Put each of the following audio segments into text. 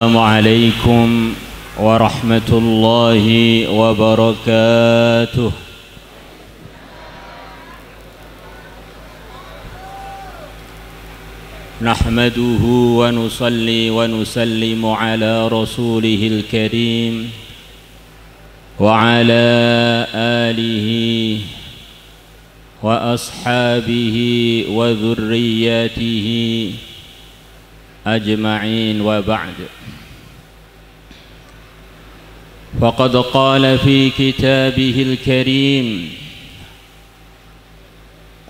Assalamualaikum warahmatullahi wabarakatuh. Nahmaduhu wa nusalli wa nusallimu ala rasulihil karim wa ala alihi wa ashabihi wa dhurriyyatihi ajma'in wa ba'd. Faqad qala fi kitabihil karim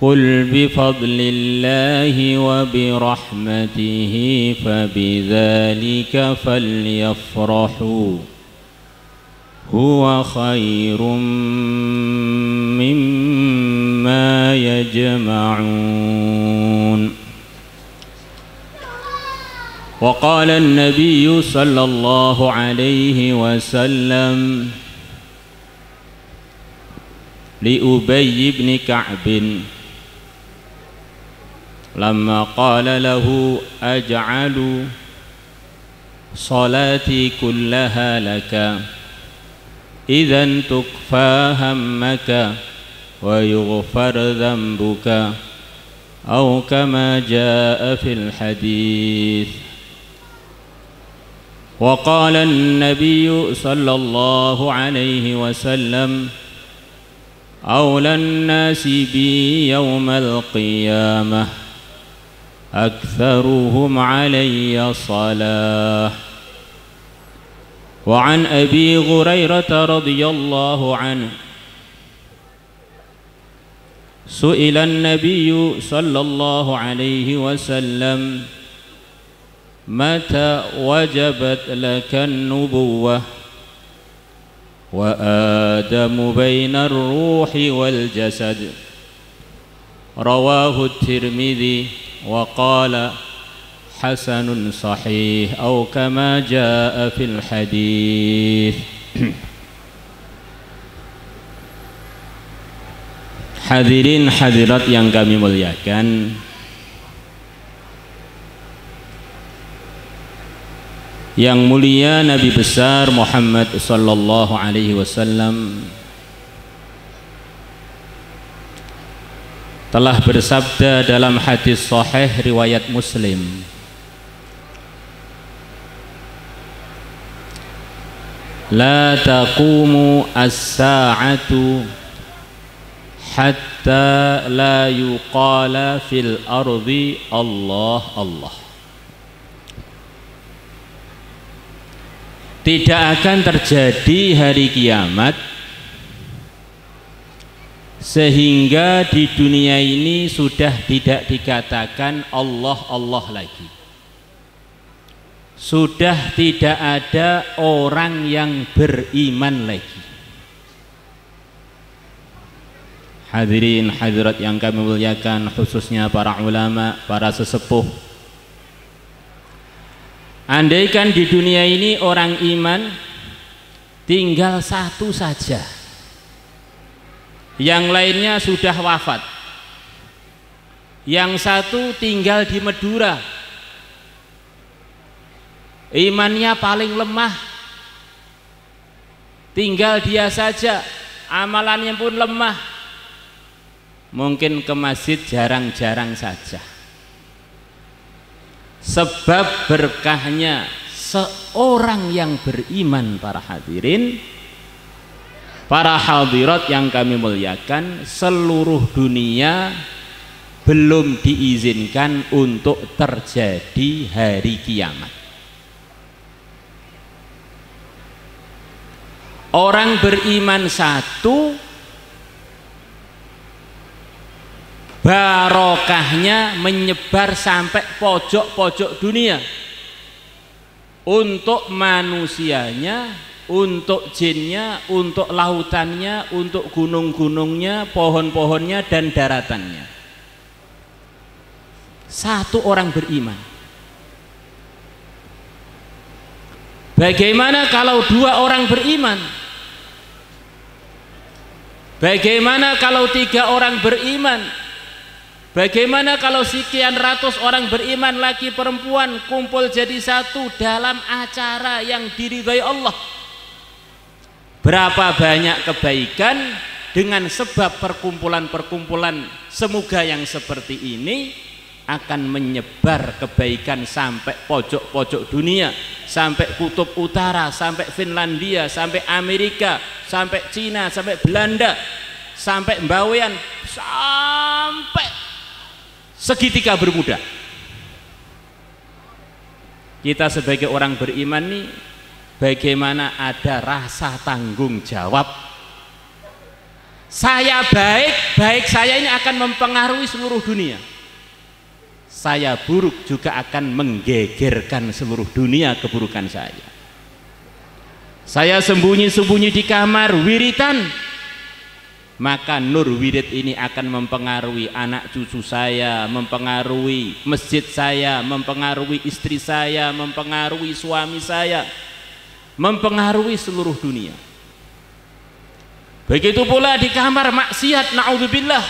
qul bifadlillahi wa birahmatihi fabidzalika falyafrahu huwa khairum mimma yajma'un. Wa qala an-nabiy sallallahu alaihi wasallam li Ubay ibn Ka'b lamma qala lahu aj'alu salati kullaha laka idhan tukfa hammaka wa yughfar dhanbuka aw kama jaa fil hadith. Wa qala an-nabiy sallallahu alaihi wasallam awla an-nasi bi yawmal qiyamah aktharuhum alayya salah. Wa an Abi Hurairah radhiyallahu anhu su'ila an-nabiy sallallahu alayhi wasallam mata wajabat laka an-nubuwwah wa adamu baina ar-ruhi wal jasad. Rawahu at-Tirmidzi wa qala hasanun sahih atau kama jaa fil hadith. Hadirin hadirat yang kami muliakan, yang mulia Nabi besar Muhammad sallallahu alaihi wasallam telah bersabda dalam hadis sahih riwayat Muslim, la taqumu as-sa'atu hatta la yuqala fil ardi Allah Allah. Tidak akan terjadi hari kiamat sehingga di dunia ini sudah tidak dikatakan Allah Allah lagi, sudah tidak ada orang yang beriman lagi. Hadirin hadirat yang kami muliakan, khususnya para ulama, para sesepuh, andaikan di dunia ini orang iman tinggal satu saja, yang lainnya sudah wafat, yang satu tinggal di Madura, imannya paling lemah, tinggal dia saja, amalannya pun lemah, mungkin ke masjid jarang-jarang saja. Sebab berkahnya seorang yang beriman, para hadirin, para hadirat yang kami muliakan, seluruh dunia belum diizinkan untuk terjadi hari kiamat. Orang beriman satu, barokahnya menyebar sampai pojok-pojok dunia, untuk manusianya, untuk jinnya, untuk lautannya, untuk gunung-gunungnya, pohon-pohonnya, dan daratannya. Satu orang beriman. Bagaimana kalau dua orang beriman? Bagaimana kalau tiga orang beriman? Bagaimana kalau sekian ratus orang beriman laki perempuan kumpul jadi satu dalam acara yang diridhai Allah? Berapa banyak kebaikan dengan sebab perkumpulan-perkumpulan. Semoga yang seperti ini akan menyebar kebaikan sampai pojok-pojok dunia, sampai kutub utara, sampai Finlandia, sampai Amerika, sampai Cina, sampai Belanda, sampai Mbawean, sampai segitiga Bermuda. Kita sebagai orang beriman nih, bagaimana ada rasa tanggung jawab. Saya baik saya ini akan mempengaruhi seluruh dunia. Saya buruk juga akan menggegerkan seluruh dunia keburukan saya. Saya sembunyi-sembunyi di kamar wiritan, maka nur wirid ini akan mempengaruhi anak cucu saya, mempengaruhi masjid saya, mempengaruhi istri saya, mempengaruhi suami saya, mempengaruhi seluruh dunia. Begitu pula di kamar maksiat, naudzubillah,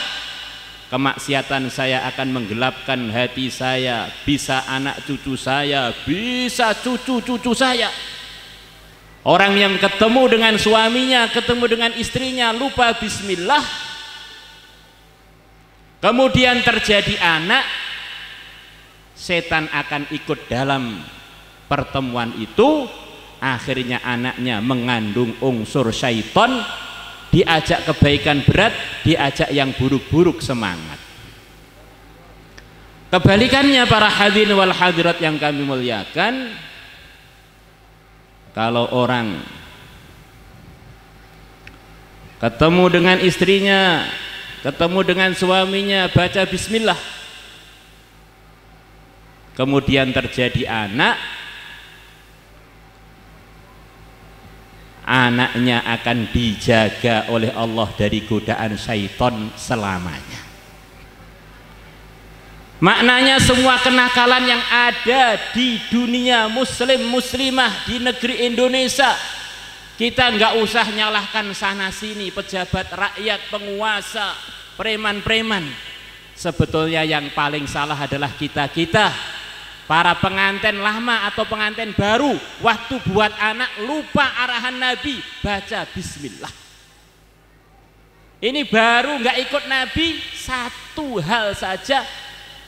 kemaksiatan saya akan menggelapkan hati saya, bisa anak cucu saya, bisa cucu-cucu saya. Orang yang ketemu dengan suaminya, ketemu dengan istrinya, lupa bismillah, kemudian terjadi anak, setan akan ikut dalam pertemuan itu. Akhirnya anaknya mengandung unsur syaitan, diajak kebaikan berat, diajak yang buruk-buruk semangat. Kebalikannya para hadirin wal hadirat yang kami muliakan, kalau orang ketemu dengan istrinya, ketemu dengan suaminya, baca bismillah, kemudian terjadi anak, anaknya akan dijaga oleh Allah dari godaan syaitan selamanya. Maknanya semua kenakalan yang ada di dunia muslim muslimah di negeri Indonesia, kita nggak usah nyalahkan sana sini, pejabat rakyat, penguasa, preman-preman. Sebetulnya yang paling salah adalah kita-kita, para pengantin lama atau pengantin baru, waktu buat anak lupa arahan Nabi, baca bismillah. Ini baru nggak ikut Nabi satu hal saja,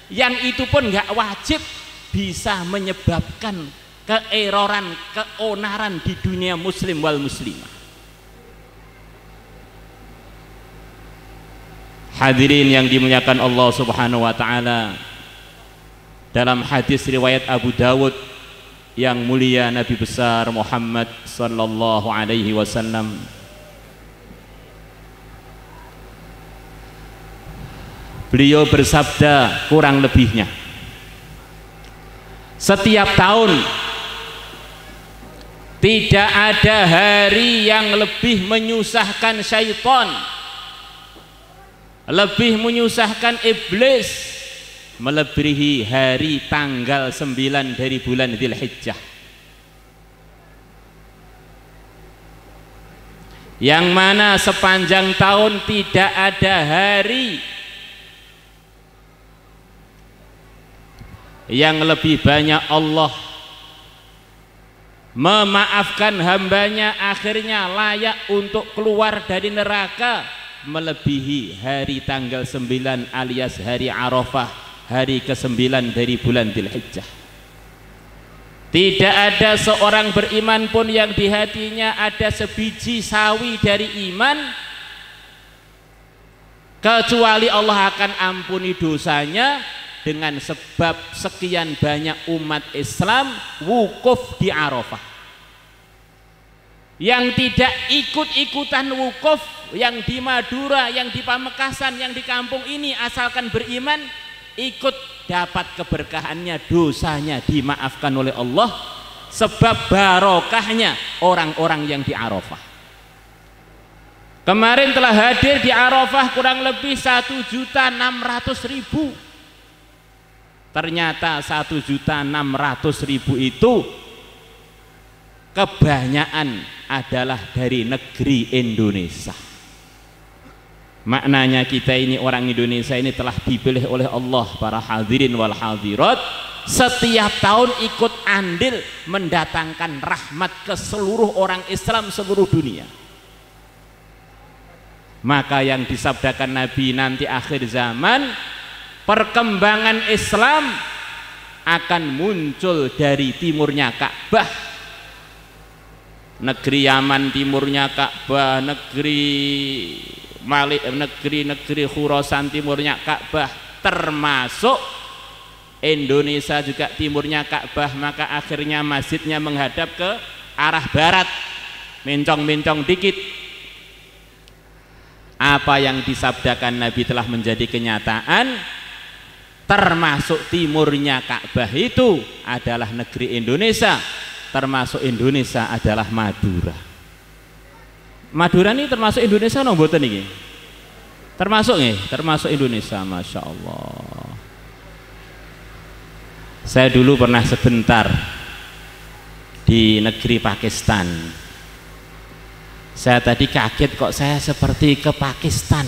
yang itu pun nggak wajib, bisa menyebabkan keeroran, keonaran di dunia muslim wal muslimah. Hadirin yang dimuliakan Allah Subhanahu wa taala, dalam hadis riwayat Abu Dawud yang mulia Nabi besar Muhammad sallallahu alaihi wasallam, beliau bersabda kurang lebihnya, setiap tahun tidak ada hari yang lebih menyusahkan syaitan, lebih menyusahkan iblis, melebihi hari tanggal 9 dari bulan Dzulhijjah, yang mana sepanjang tahun tidak ada hari yang lebih banyak Allah memaafkan hambanya, akhirnya layak untuk keluar dari neraka, melebihi hari tanggal 9 alias hari Arafah, hari ke-9 dari bulan Dzulhijjah. Tidak ada seorang beriman pun yang di hatinya ada sebiji sawi dari iman, kecuali Allah akan ampuni dosanya dengan sebab sekian banyak umat Islam wukuf di Arafah. Yang tidak ikut-ikutan wukuf, yang di Madura, yang di Pamekasan, yang di kampung ini, asalkan beriman, ikut dapat keberkahannya, dosanya dimaafkan oleh Allah, sebab barokahnya orang-orang yang di Arafah. Kemarin telah hadir di Arafah kurang lebih 1.600.000. Ternyata 1.600.000 itu kebanyakan adalah dari negeri Indonesia. Maknanya kita ini orang Indonesia ini telah dipilih oleh Allah, para hadirin wal hadirat, setiap tahun ikut andil mendatangkan rahmat ke seluruh orang Islam seluruh dunia. Maka yang disabdakan Nabi, nanti akhir zaman perkembangan Islam akan muncul dari timurnya Ka'bah. Negeri Yaman timurnya Ka'bah, negeri Malik, negeri Khurasan timurnya Ka'bah, termasuk Indonesia juga timurnya Ka'bah. Maka akhirnya masjidnya menghadap ke arah barat, mencong-mencong dikit. Apa yang disabdakan Nabi telah menjadi kenyataan, termasuk timurnya Ka'bah itu adalah negeri Indonesia, termasuk Indonesia adalah Madura. Madura ini termasuk Indonesia no mboten iki? Termasuk nih, termasuk Indonesia, Masya Allah. Saya dulu pernah sebentar di negeri Pakistan. Saya tadi kaget kok saya seperti ke Pakistan.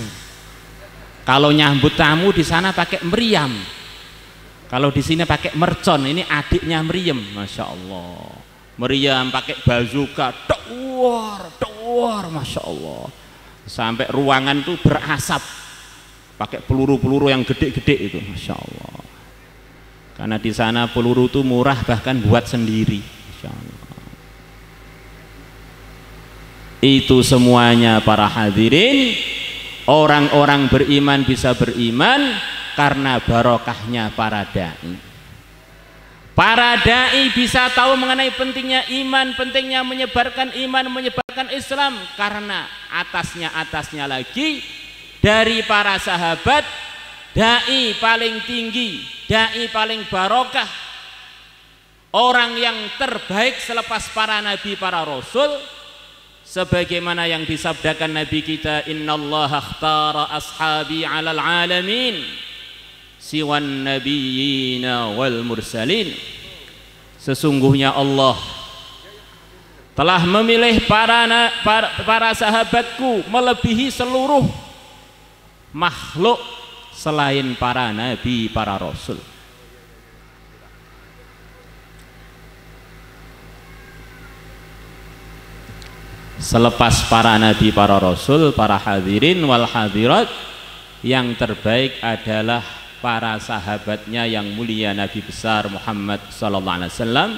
Kalau nyambut tamu di sana pakai meriam, kalau di sini pakai mercon. Ini adiknya meriam, Masya Allah. Meriam pakai bazooka, dor, Masya Allah. Sampai ruangan tuh berasap, pakai peluru-peluru yang gede-gede itu, Masya Allah. Karena di sana peluru tuh murah, bahkan buat sendiri, Masya Allah. Itu semuanya para hadirin, orang-orang beriman bisa beriman karena barokahnya para dai. Para dai bisa tahu mengenai pentingnya iman, pentingnya menyebarkan iman, menyebarkan Islam, karena atasnya lagi dari para sahabat, dai paling tinggi, dai paling barokah, orang yang terbaik selepas para nabi, para rasul, sebagaimana yang disabdakan Nabi kita, innallaha akhtara ashabi 'alal 'alamin siwan nabiyina wal mursalin. Sesungguhnya Allah telah memilih para sahabatku melebihi seluruh makhluk selain para nabi, para rasul. Selepas para nabi, para rasul, para hadirin wal hadirat, yang terbaik adalah para sahabatnya yang mulia, Nabi besar Muhammad sallallahu alaihi wasallam,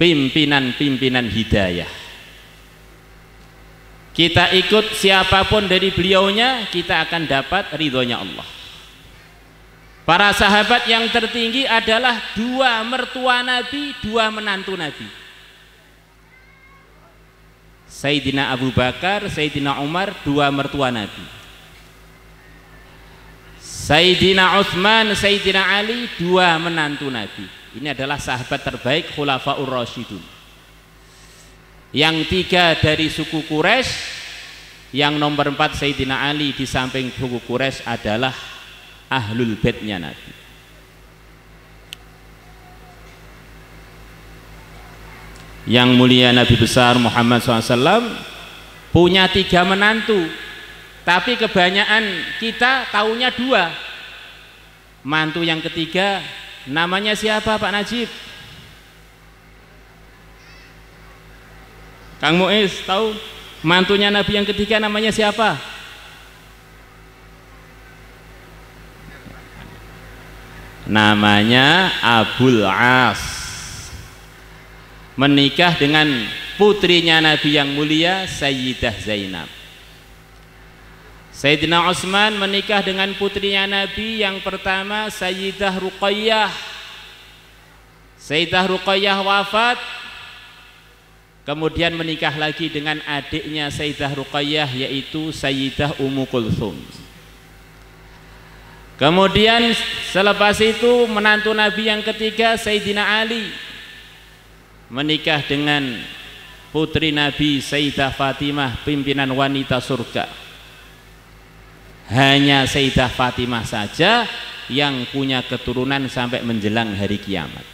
pimpinan hidayah. Kita ikut siapapun dari beliaunya, kita akan dapat ridhonya Allah. Para sahabat yang tertinggi adalah dua mertua Nabi, dua menantu Nabi. Sayyidina Abu Bakar, Sayyidina Umar, dua mertua Nabi. Sayyidina Utsman, Sayyidina Ali, dua menantu Nabi. Ini adalah sahabat terbaik, Khulafaur Rasyidun. Yang tiga dari suku Quraisy, yang nomor 4 Sayyidina Ali di samping suku Quraisy adalah ahlul baitnya Nabi. Yang mulia Nabi besar Muhammad SAW punya 3 menantu, tapi kebanyakan kita taunya 2. Mantu yang ketiga namanya siapa Pak Najib? Kang Muiz tahu mantunya Nabi yang ketiga namanya siapa? Namanya Abul As. Menikah dengan putrinya Nabi yang mulia, Sayyidah Zainab. Sayyidina Utsman menikah dengan putrinya Nabi yang pertama, Sayyidah Ruqayyah. Sayyidah Ruqayyah wafat, kemudian menikah lagi dengan adiknya Sayyidah Ruqayyah, yaitu Sayyidah Ummu Kulthum. Kemudian selepas itu menantu Nabi yang ketiga, Sayyidina Ali, menikah dengan putri Nabi Sayyidah Fatimah, pimpinan wanita surga. Hanya Sayyidah Fatimah saja yang punya keturunan sampai menjelang hari kiamat.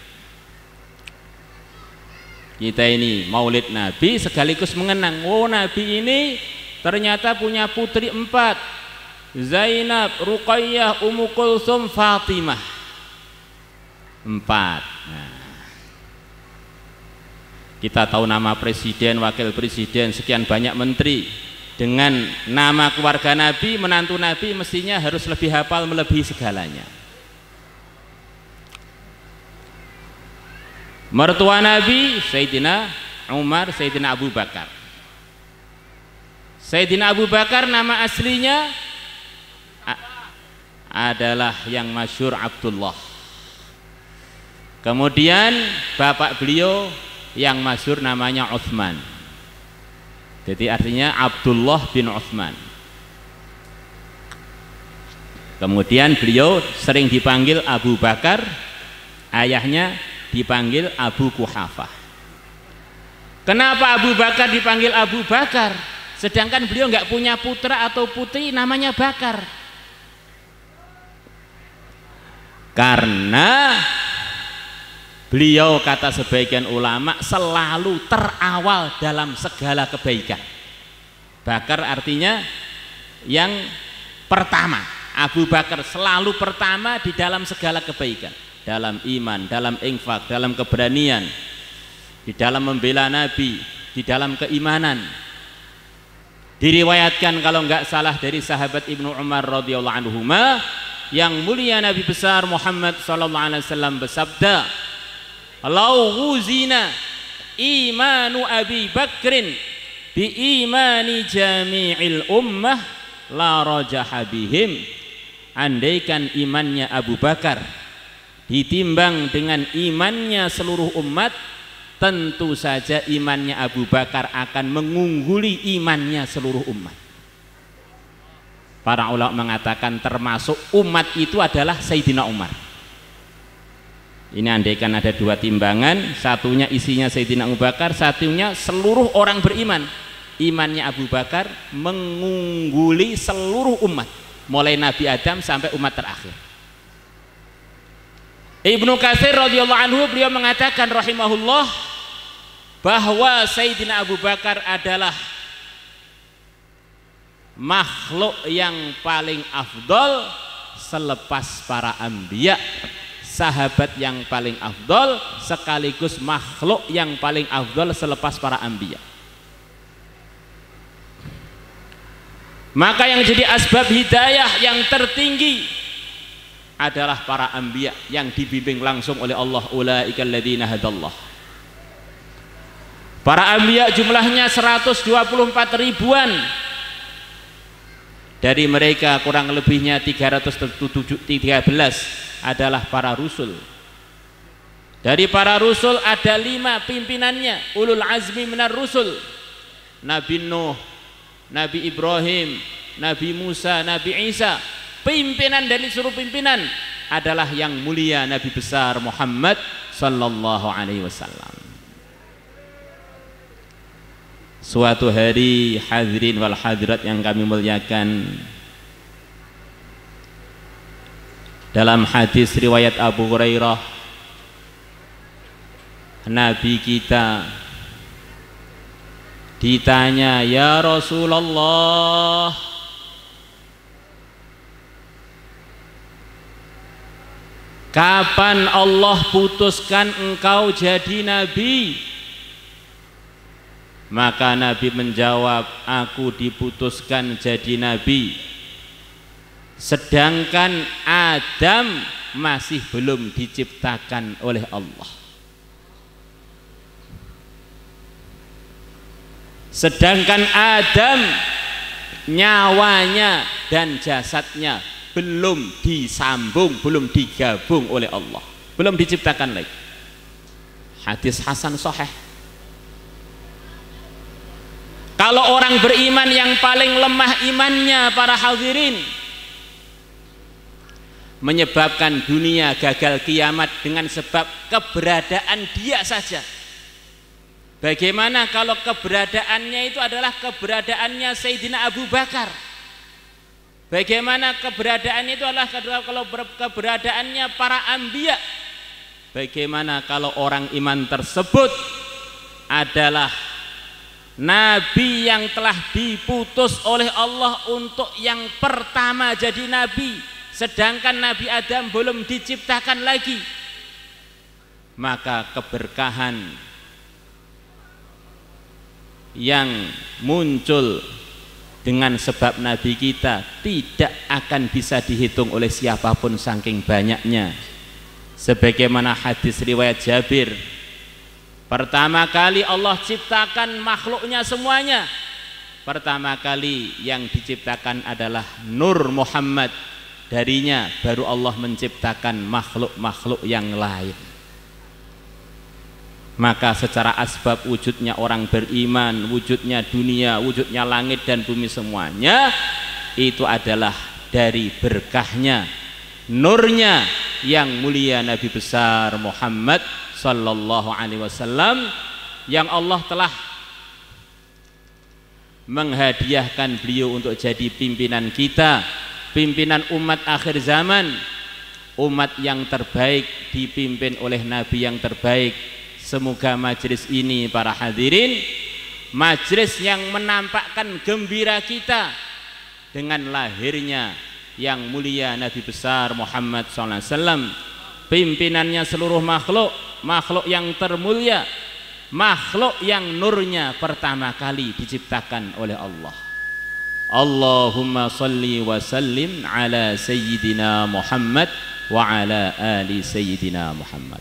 Kita ini maulid Nabi sekaligus mengenang, oh Nabi ini ternyata punya putri 4, Zainab, Ruqayyah, Ummu Kulsum, Fatimah. 4. Nah, kita tahu nama presiden, wakil presiden, sekian banyak menteri. Dengan nama keluarga Nabi, menantu Nabi, mestinya harus lebih hafal melebihi segalanya. Mertua Nabi Sayyidina Umar, Sayyidina Abu Bakar. Sayyidina Abu Bakar nama aslinya adalah yang masyhur Abdullah. Kemudian bapak beliau yang masyhur namanya Utsman. Jadi artinya Abdullah bin Utsman. Kemudian beliau sering dipanggil Abu Bakar, ayahnya dipanggil Abu Quhafah. Kenapa Abu Bakar dipanggil Abu Bakar? Sedangkan beliau nggak punya putra atau putri namanya Bakar. Karena beliau, kata sebagian ulama, selalu terawal dalam segala kebaikan. Bakar artinya yang pertama. Abu Bakar selalu pertama di dalam segala kebaikan. Dalam iman, dalam infak, dalam keberanian, di dalam membela Nabi, di dalam keimanan. Diriwayatkan kalau enggak salah dari sahabat Ibnu Umar radhiyallahu anhuma, yang mulia Nabi besar Muhammad sallallahu alaihi wasallam bersabda, "Lau ghuzina imanu Abi Bakrin bi imani jami'il ummah la rajaha bihim." Andaikan imannya Abu Bakar ditimbang dengan imannya seluruh umat, tentu saja imannya Abu Bakar akan mengungguli imannya seluruh umat. Para ulama mengatakan termasuk umat itu adalah Sayyidina Umar. Ini andaikan ada 2 timbangan, satunya isinya Sayyidina Abu Bakar, satunya seluruh orang beriman. Imannya Abu Bakar mengungguli seluruh umat, mulai Nabi Adam sampai umat terakhir. Ibnu Katsir radhiyallahu anhu beliau mengatakan rahimahullah bahwa Sayyidina Abu Bakar adalah makhluk yang paling afdol selepas para anbiya, sahabat yang paling afdol sekaligus makhluk yang paling afdol selepas para anbiya. Maka yang jadi asbab hidayah yang tertinggi adalah para anbiya yang dibimbing langsung oleh Allah. Ulaikal ladzina hadallah. Para anbiya jumlahnya 124 ribuan. Dari mereka kurang lebihnya 313 adalah para rusul. Dari para rusul ada 5 pimpinannya, ulul azmi minar rusul. Nabi Nuh, Nabi Ibrahim, Nabi Musa, Nabi Isa. Pimpinan dari seluruh pimpinan adalah yang mulia Nabi besar Muhammad sallallahu alaihi wasallam. Suatu hari, hadirin wal hadirat yang kami muliakan, dalam hadis riwayat Abu Hurairah, Nabi kita ditanya, "Ya Rasulullah, kapan Allah putuskan engkau jadi nabi?" Maka Nabi menjawab, "Aku diputuskan jadi nabi sedangkan Adam masih belum diciptakan oleh Allah." Sedangkan Adam nyawanya dan jasadnya belum disambung, belum digabung oleh Allah, belum diciptakan lagi. Hadis hasan sahih. Kalau orang beriman yang paling lemah imannya, para hadirin, menyebabkan dunia gagal kiamat dengan sebab keberadaan dia saja. Bagaimana kalau keberadaannya itu adalah keberadaannya Sayyidina Abu Bakar? Bagaimana keberadaannya itu adalah kalau keberadaannya para anbiya? Bagaimana kalau orang iman tersebut adalah Nabi yang telah diputus oleh Allah untuk yang pertama jadi nabi, sedangkan Nabi Adam belum diciptakan lagi. Maka keberkahan yang muncul dengan sebab Nabi kita tidak akan bisa dihitung oleh siapapun saking banyaknya. Sebagaimana hadis riwayat Jabir, pertama kali Allah ciptakan makhluknya semuanya, pertama kali yang diciptakan adalah Nur Muhammad, darinya baru Allah menciptakan makhluk-makhluk yang lain. Maka secara asbab wujudnya orang beriman, wujudnya dunia, wujudnya langit dan bumi semuanya itu adalah dari berkahnya, nurnya yang mulia Nabi besar Muhammad sallallahu alaihi wasallam, yang Allah telah menghadiahkan beliau untuk jadi pimpinan kita, pimpinan umat akhir zaman, umat yang terbaik dipimpin oleh Nabi yang terbaik. Semoga majelis ini para hadirin, majelis yang menampakkan gembira kita dengan lahirnya yang mulia Nabi besar Muhammad SAW, pimpinannya seluruh makhluk, makhluk yang termulia, makhluk yang nurnya pertama kali diciptakan oleh Allah. Allahumma salli wa sallim ala sayyidina Muhammad wa ala ali sayyidina Muhammad.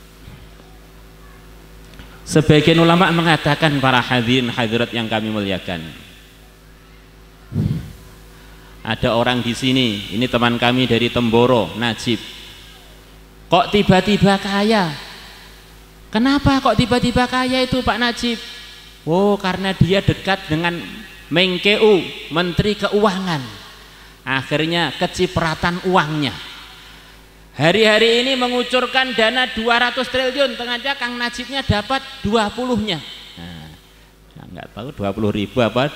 Sebagian ulama mengatakan, para hadirin hadirat yang kami muliakan, ada orang di sini, ini teman kami dari Temboro, Najib, kok tiba-tiba kaya? Kenapa kok tiba-tiba kaya itu Pak Najib? Oh, karena dia dekat dengan Menkeu, Menteri Keuangan, akhirnya kecipratan uangnya. Hari-hari ini mengucurkan dana 200 triliun, ternyata Kang Najibnya dapat 20-nya. Nah, nggak tahu 20.000 apa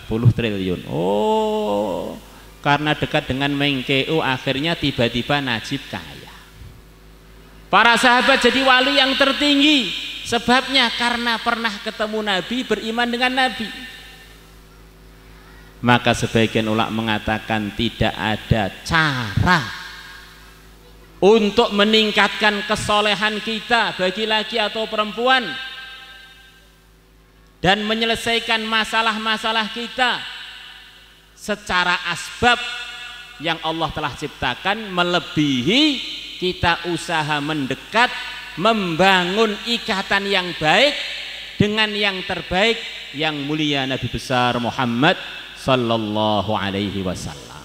20 triliun. Oh, karena dekat dengan Menkeu akhirnya tiba-tiba Najib kaya. Para sahabat jadi wali yang tertinggi, sebabnya karena pernah ketemu Nabi, beriman dengan Nabi. Maka sebagian ulama mengatakan tidak ada cara untuk meningkatkan kesolehan kita, bagi laki atau perempuan, dan menyelesaikan masalah-masalah kita secara asbab yang Allah telah ciptakan, melebihi kita usaha mendekat, membangun ikatan yang baik dengan yang terbaik, yang mulia Nabi besar Muhammad sallallahu alaihi wasallam.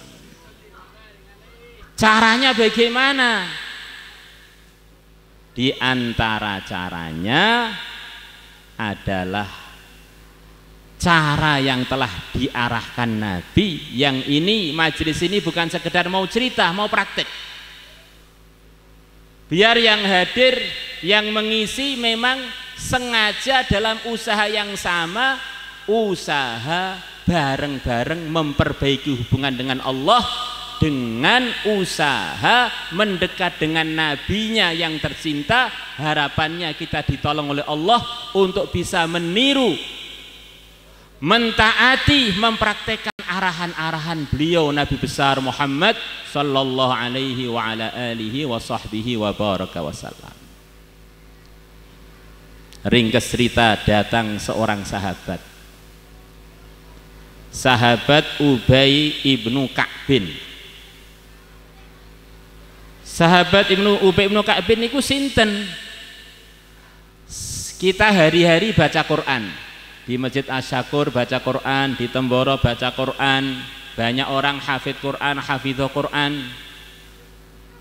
Caranya bagaimana? Di antara caranya adalah cara yang telah diarahkan Nabi. Yang ini, majelis ini bukan sekedar mau cerita, mau praktek. Biar yang hadir, yang mengisi memang sengaja dalam usaha yang sama, usaha bareng-bareng memperbaiki hubungan dengan Allah, dengan usaha mendekat dengan nabinya yang tercinta. Harapannya kita ditolong oleh Allah untuk bisa meniru, mentaati, mempraktekkan arahan-arahan beliau Nabi besar Muhammad sallallahu alaihi wa ala alihi wa sahbihi wa baraka wasallam. Ringkas cerita, datang seorang sahabat, sahabat Ubay ibnu Ka'bin. Sahabat Ubay ibnu Ka'bin niku sinten? Kita hari-hari baca Quran, di Masjid Asy-Syakur baca Quran, di Temboro baca Quran, banyak orang hafid Quran, hafidho Quran.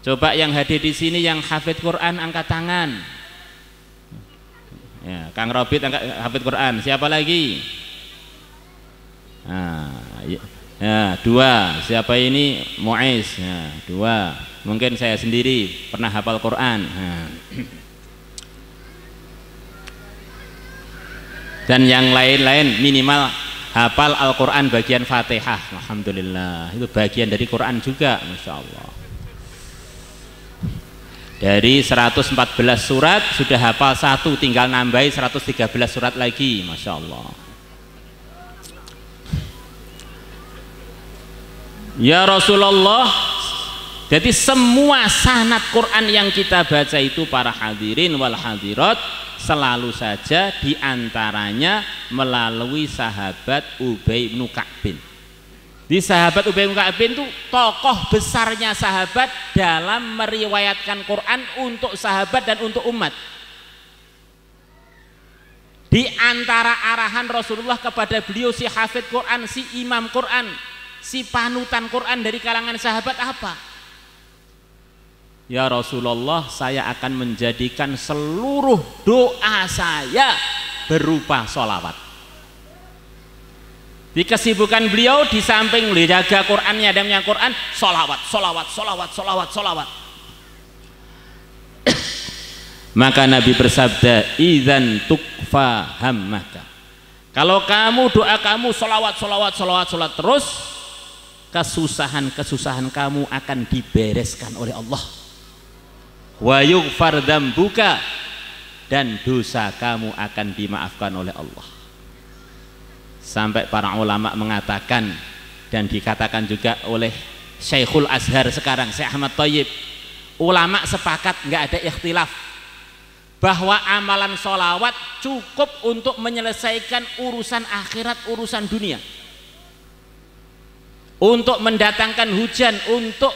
Coba yang hadir di sini yang hafid Quran angkat tangan. Ya, Kang Robit hafid Quran. Siapa lagi? Nah, ya, dua. Siapa ini? Muiz. Ya, dua. Mungkin saya sendiri pernah hafal Quran. Nah. Dan yang lain-lain minimal hafal Al-Quran bagian Fatihah. Alhamdulillah, itu bagian dari Quran juga, Masya Allah. Dari 114 surat sudah hafal satu, tinggal nambahi 113 surat lagi, Masya Allah. Ya Rasulullah, jadi semua sanad Quran yang kita baca itu para hadirin wal hadirat selalu saja diantaranya melalui sahabat Ubay bin Ka'b. Di sahabat Ubay bin Ka'b itu tokoh besarnya sahabat dalam meriwayatkan Quran untuk sahabat dan untuk umat. Di antara arahan Rasulullah kepada beliau, si hafid Quran, si imam Quran, si panutan Quran dari kalangan sahabat apa? Ya Rasulullah, saya akan menjadikan seluruh doa saya berupa sholawat. Di kesibukan beliau di samping menjaga Qurannya dan yang Quran, sholawat, sholawat, sholawat, sholawat, sholawat. Maka Nabi bersabda, idzan tukfa hammaka. Kalau kamu doa kamu sholawat, sholawat, sholawat, sholawat terus, kesusahan-kesusahan kamu akan dibereskan oleh Allah. Wa yughfar dzambuka, dan dosa kamu akan dimaafkan oleh Allah. Sampai para ulama mengatakan, dan dikatakan juga oleh Syekhul Azhar sekarang, Syekh Ahmad Thayyib, ulama sepakat, nggak ada ikhtilaf bahwa amalan sholawat cukup untuk menyelesaikan urusan akhirat, urusan dunia, untuk mendatangkan hujan, untuk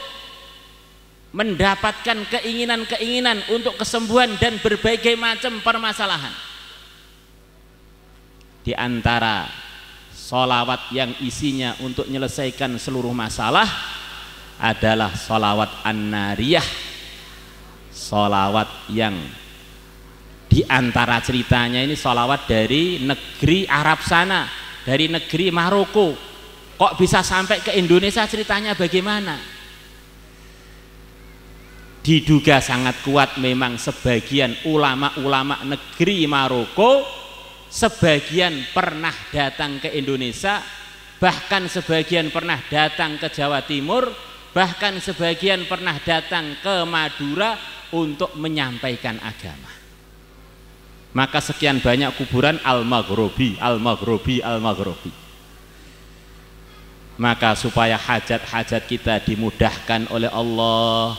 mendapatkan keinginan-keinginan, untuk kesembuhan dan berbagai macam permasalahan. Di antara sholawat yang isinya untuk menyelesaikan seluruh masalah adalah sholawat an-nariyah, sholawat yang di antara ceritanya ini sholawat dari negeri Arab sana, dari negeri Maroko. Kok bisa sampai ke Indonesia, ceritanya bagaimana? Diduga sangat kuat memang sebagian ulama-ulama negeri Maroko sebagian pernah datang ke Indonesia, bahkan sebagian pernah datang ke Jawa Timur, bahkan sebagian pernah datang ke Madura untuk menyampaikan agama. Maka sekian banyak kuburan Al-Maghrobi, Al-Maghrobi, Al-Maghrobi. Maka supaya hajat-hajat kita dimudahkan oleh Allah,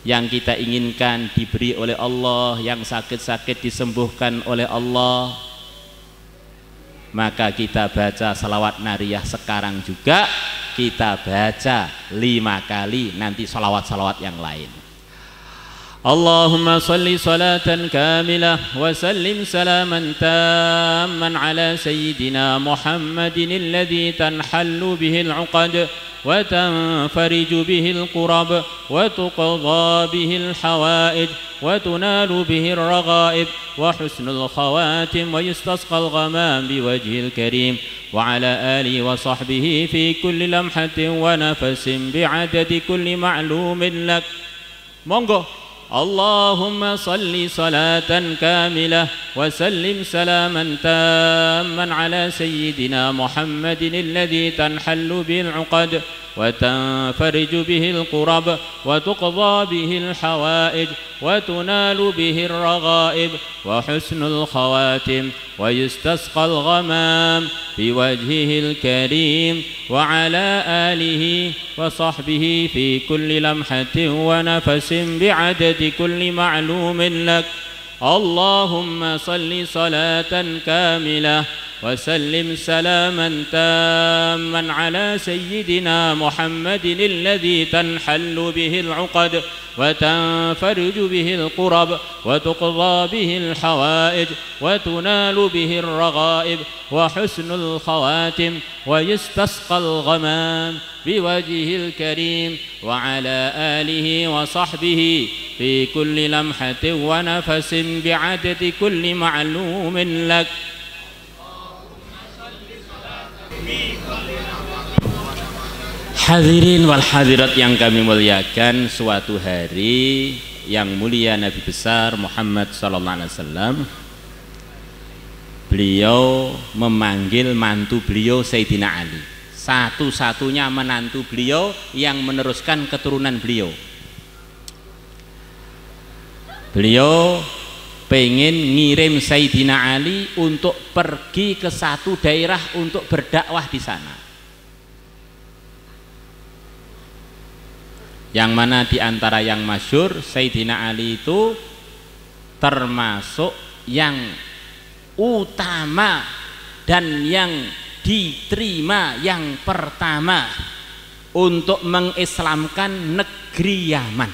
yang kita inginkan diberi oleh Allah, yang sakit-sakit disembuhkan oleh Allah, maka kita baca salawat nariyah sekarang juga, kita baca 5 kali, nanti salawat-salawat yang lain. Allahumma salli salatan kamilah wa sallim salaman tamman ala sayyidina Muhammadin alladhi tanhallu bihil uqad wa tanfariju bihil qurab wa tuqadha bihil hawaij wa tunalu bihil raghaib wa husnul khawatim wa yustasqal ghamam biwajhil karim wa ala alihi wa sahbihi fi kulli lamhatin wa nafasin bi'adadi kulli ma'lumin lak. Monggo. Allahumma salli salatan kamilah wa sallim salaman tamman ala sayyidina Muhammadin alladhi tanhallu bil uqad wa tanfariju bihil qurab wa tuqdha bihil hawaij wa tunalu bihil raghaib wa husnul khawatim wa yustasqal ghamam biwajhihil karim wa ala alihi wa sahbihi fi kulli lamhatin wa nafasin bi'adadi kulli ma'lumin lak. Allahumma salli salatan kamilah wa sallim salaman tamman ala sayyidina Muhammadin alladhi tanhallu bihil uqad wa tanfariju bihil qurab wa tuqdha bihil hawaij wa tunalu bihil raghaib wa husnul khawatim wa yustasqal ghamam biwajhihil karim wa ala alihi wa sahbihi fi kulli lamhatin wa nafasin bi'adadi kulli ma'lumin lak. Hadirin wal hadirat yang kami muliakan, suatu hari yang mulia Nabi besar Muhammad sallallahu alaihi wasallam, beliau memanggil mantu beliau Sayyidina Ali, satu-satunya menantu beliau yang meneruskan keturunan beliau. Beliau pengen ngirim Sayyidina Ali untuk pergi ke satu daerah untuk berdakwah di sana. Yang mana di antara yang masyhur, Sayyidina Ali itu termasuk yang utama dan yang diterima yang pertama untuk mengislamkan negeri Yaman.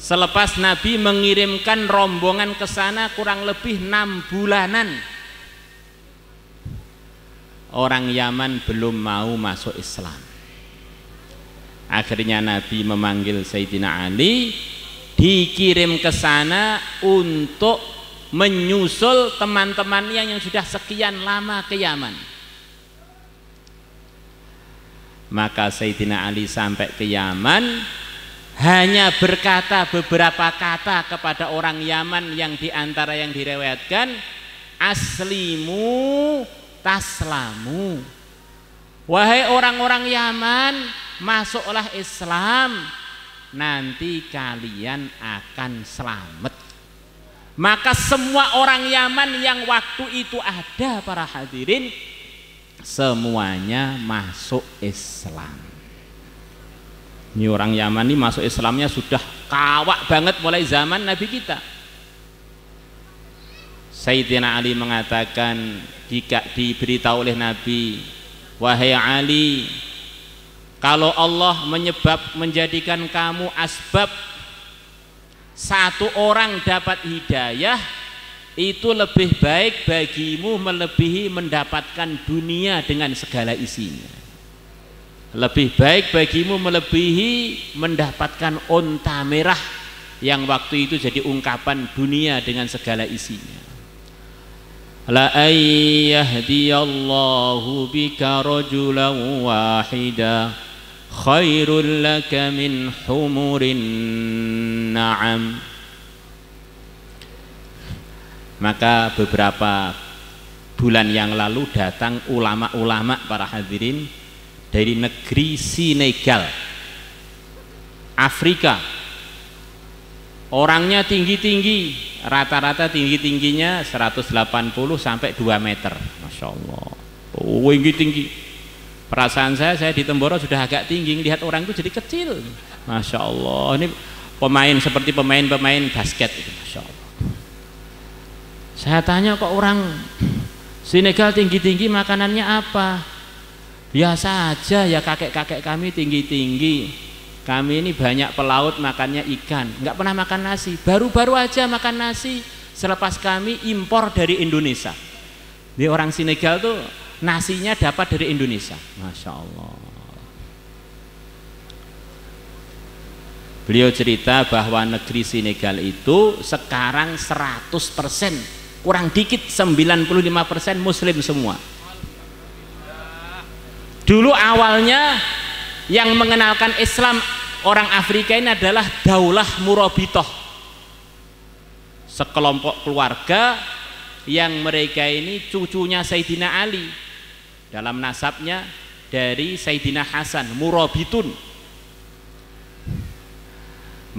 Selepas Nabi mengirimkan rombongan ke sana kurang lebih 6 bulanan, orang Yaman belum mau masuk Islam. Akhirnya Nabi memanggil Sayyidina Ali, dikirim ke sana untuk menyusul teman-temannya yang sudah sekian lama ke Yaman. Maka Sayyidina Ali sampai ke Yaman, hanya berkata beberapa kata kepada orang Yaman yang diantara yang direwayatkan, aslimu taslamu. Wahai orang-orang Yaman, masuklah Islam, nanti kalian akan selamat. Maka semua orang Yaman yang waktu itu ada, para hadirin, semuanya masuk Islam. Ini orang Yaman ini masuk Islamnya sudah kawak banget mulai zaman Nabi kita. Sayyidina Ali mengatakan, jika diberitahu oleh Nabi, wahai Ali, kalau Allah menjadikan kamu asbab satu orang dapat hidayah, itu lebih baik bagimu melebihi mendapatkan dunia dengan segala isinya. Lebih baik bagimu melebihi mendapatkan onta merah yang waktu itu jadi ungkapan dunia dengan segala isinya. La ayyahdiyallahu bika rajulan wahida khairul laka min humurin na'am. Maka beberapa bulan yang lalu datang ulama-ulama, para hadirin, dari negeri Senegal, Afrika. Orangnya tinggi-tinggi, rata-rata tinggi-tingginya 180 sampai 2 meter. Masya Allah, tinggi-tinggi. Perasaan saya di Temboro sudah agak tinggi, lihat orang itu jadi kecil. Masya Allah, ini pemain seperti pemain-pemain basket itu. Masya Allah. Saya tanya, kok orang Senegal tinggi-tinggi, makanannya apa? Biasa aja ya, kakek-kakek kami tinggi-tinggi. Kami ini banyak pelaut, makannya ikan, nggak pernah makan nasi. Baru-baru aja makan nasi selepas kami impor dari Indonesia. Di orang Senegal tuh nasinya dapat dari Indonesia. Masya Allah. Beliau cerita bahwa negeri Senegal itu sekarang 100%, kurang dikit 95% Muslim semua. Dulu awalnya yang mengenalkan Islam orang Afrika ini adalah Daulah Murabitoh, sekelompok keluarga yang mereka ini cucunya Sayyidina Ali, dalam nasabnya dari Sayyidina Hasan, Murabitun.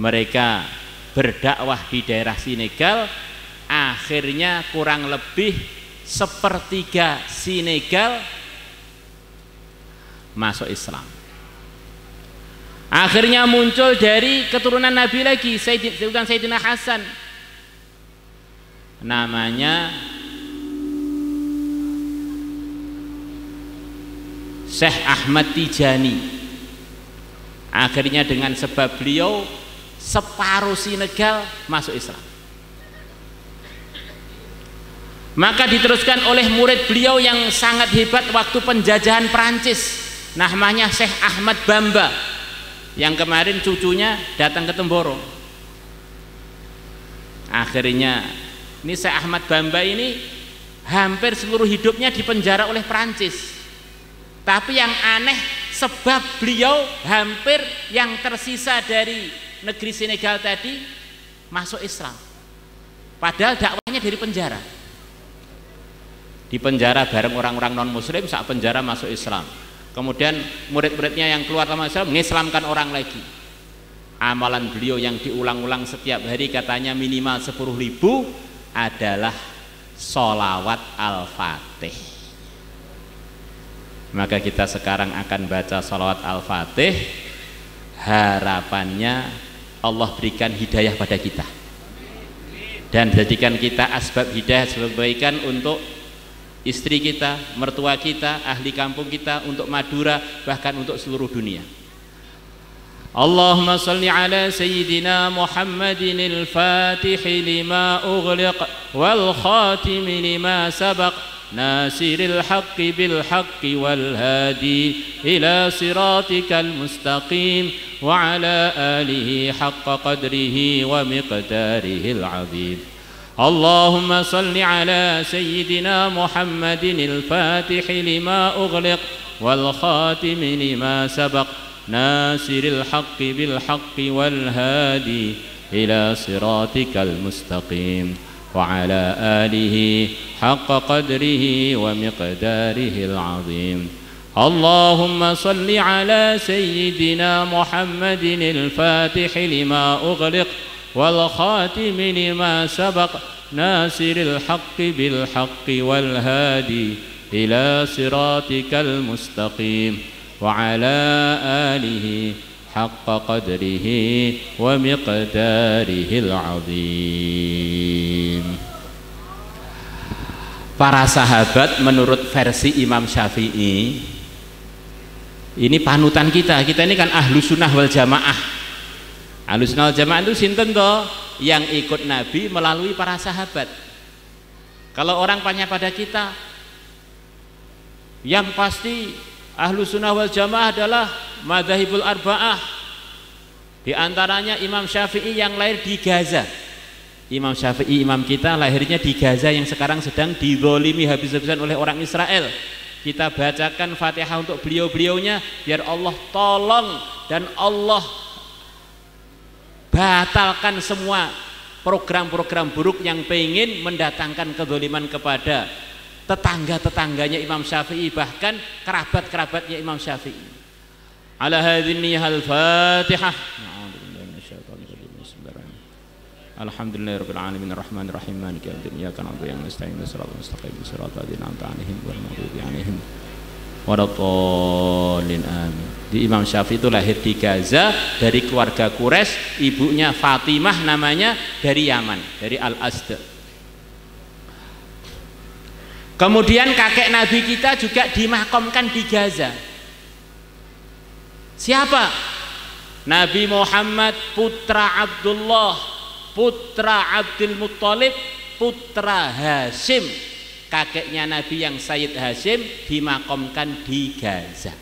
Mereka berdakwah di daerah Senegal, akhirnya kurang lebih 1/3 Senegal masuk Islam. Akhirnya muncul dari keturunan Nabi lagi, Sayyidina Hasan, namanya Syekh Ahmad Tijani. Akhirnya dengan sebab beliau, separuh Senegal masuk Islam. Maka diteruskan oleh murid beliau yang sangat hebat waktu penjajahan Perancis, namanya Syekh Ahmad Bamba, yang kemarin cucunya datang ke Temboro. Akhirnya ini Syekh Ahmad Bamba ini hampir seluruh hidupnya dipenjara oleh Perancis. Tapi yang aneh, sebab beliau hampir yang tersisa dari negeri Senegal tadi masuk Islam, padahal dakwahnya dari penjara. Di penjara bareng orang-orang non muslim, saat penjara masuk Islam. Kemudian murid-muridnya yang keluar sama Islam mengislamkan orang lagi. Amalan beliau yang diulang-ulang setiap hari, katanya minimal 10.000, adalah sholawat Al-Fatih. Maka kita sekarang akan baca sholawat Al-Fatih harapannya Allah berikan hidayah pada kita dan jadikan kita asbab hidayah, sebab kebaikan untuk istri kita, mertua kita, ahli kampung kita, untuk Madura, bahkan untuk seluruh dunia. Allahumma salli ala sayyidina Muhammadin al-Fatih lima ughliq wal khatim lima sabaq ناصر الحق بالحق والهادي إلى صراطك المستقيم وعلى آله حق قدره ومقداره العظيم اللهم صل على سيدنا محمد الفاتح لما أغلق والخاتم لما سبق ناصر الحق بالحق والهادي إلى صراطك المستقيم وعلى آله حق قدره ومقداره العظيم اللهم صل على سيدنا محمد الفاتح لما أغلق والخاتم لما سبق ناصر الحق بالحق والهادي إلى صراطك المستقيم وعلى آله حق قدره ومقداره العظيم. Para sahabat menurut versi Imam Syafi'i ini panutan kita. Kita ini kan ahlu sunnah wal jamaah. Ahlu sunnah wal jamaah itu sinten toh? Yang ikut Nabi melalui para sahabat. Kalau orang tanya pada kita, yang pasti ahlu sunnah wal jamaah adalah madzhabul arba'ah, di antaranya Imam Syafi'i yang lahir di Gaza. Imam Syafi'i, imam kita, lahirnya di Gaza yang sekarang sedang dizalimi habis-habisan oleh orang Israel. Kita bacakan Fatihah untuk beliau-beliaunya biar Allah tolong dan Allah batalkan semua program-program buruk yang pengen mendatangkan kezaliman kepada tetangga-tetangganya Imam Syafi'i, bahkan kerabat-kerabatnya Imam Syafi'i. Ala hadhihi al-Fatihah. Alhamdulillahirabbil alamin arrahmanir rahim maliki yaumiddin iyyaka na'budu wa iyyaka nasta'in shiratal mustaqim shiratal ladzina an'amta 'alaihim ghairil maghdubi 'alaihim waladdallin amin. Di Imam Syafi'i itu lahir di Gaza dari keluarga Quraisy, ibunya Fatimah namanya, dari Yaman, dari Al-Asd. Kemudian kakek Nabi kita juga dimakamkan di Gaza. Siapa? Nabi Muhammad putra Abdullah, putra Abdul Muttalib, putra Hashim. Kakeknya Nabi yang Sayyid Hashim dimakamkan di Gaza.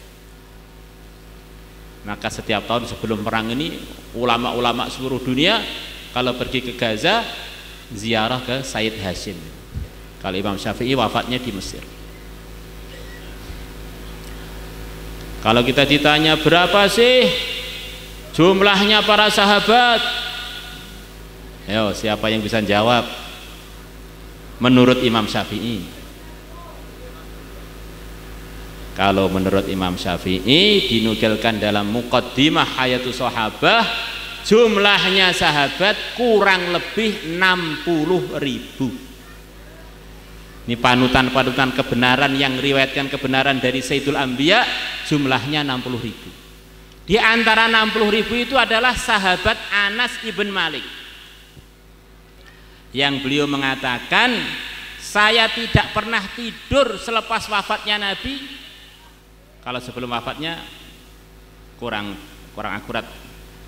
Maka setiap tahun sebelum perang ini ulama-ulama seluruh dunia kalau pergi ke Gaza ziarah ke Sayyid Hashim. Kalau Imam Syafi'i wafatnya di Mesir. Kalau kita ditanya berapa sih jumlahnya para sahabat, ayo siapa yang bisa jawab? Menurut Imam Syafi'i, kalau menurut Imam Syafi'i dinukilkan dalam Muqaddimah Hayatus Sahabah, jumlahnya sahabat kurang lebih 60.000. Ini panutan-panutan kebenaran yang riwayatkan kebenaran dari Sayyidul Anbiya, jumlahnya 60.000. Di antara 60.000 itu adalah sahabat Anas ibn Malik, yang beliau mengatakan, saya tidak pernah tidur selepas wafatnya Nabi. Kalau sebelum wafatnya kurang akurat,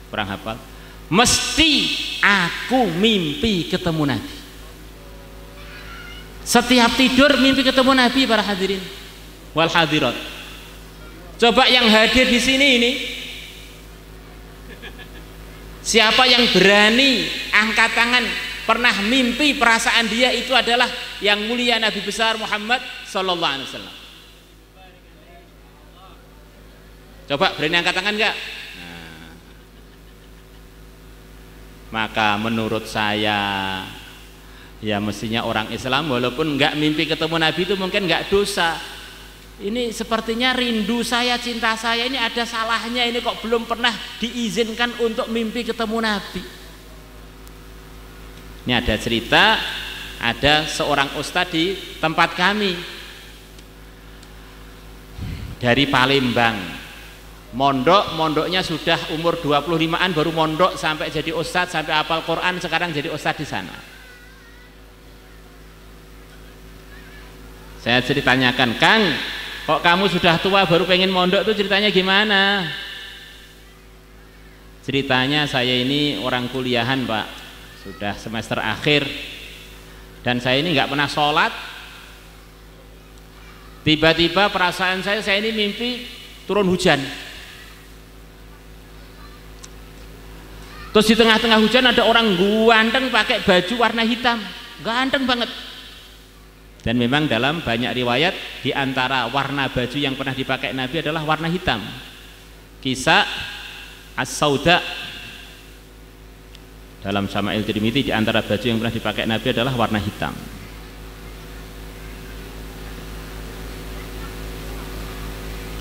kurang hafal. Mesti aku mimpi ketemu Nabi. Setiap tidur mimpi ketemu Nabi, para hadirin wal hadirat. Coba yang hadir di sini ini, siapa yang berani angkat tangan pernah mimpi perasaan dia itu adalah yang mulia Nabi besar Muhammad sallallahu alaihi wasallam? Coba berani angkat tangan enggak? Nah, maka menurut saya ya mestinya orang Islam walaupun enggak mimpi ketemu Nabi itu mungkin enggak dosa. Ini sepertinya rindu saya, cinta saya ini ada salahnya, ini kok belum pernah diizinkan untuk mimpi ketemu Nabi. Ini ada cerita, ada seorang ustadz di tempat kami dari Palembang mondoknya sudah umur 25-an baru mondok sampai jadi ustadz, sampai hafal Quran, sekarang jadi ustadz di sana. Saya ceritakan, Kang, kok kamu sudah tua baru pengen mondok itu ceritanya gimana? Ceritanya saya ini orang kuliahan, Pak, sudah semester akhir, dan saya ini nggak pernah sholat. Tiba-tiba perasaan saya ini mimpi turun hujan. Terus di tengah-tengah hujan ada orang ganteng pakai baju warna hitam, ganteng banget. Dan memang dalam banyak riwayat di antara warna baju yang pernah dipakai Nabi adalah warna hitam. Kisah As-Sauda dalam Syama'il Tirmidzi, di antara baju yang pernah dipakai Nabi adalah warna hitam.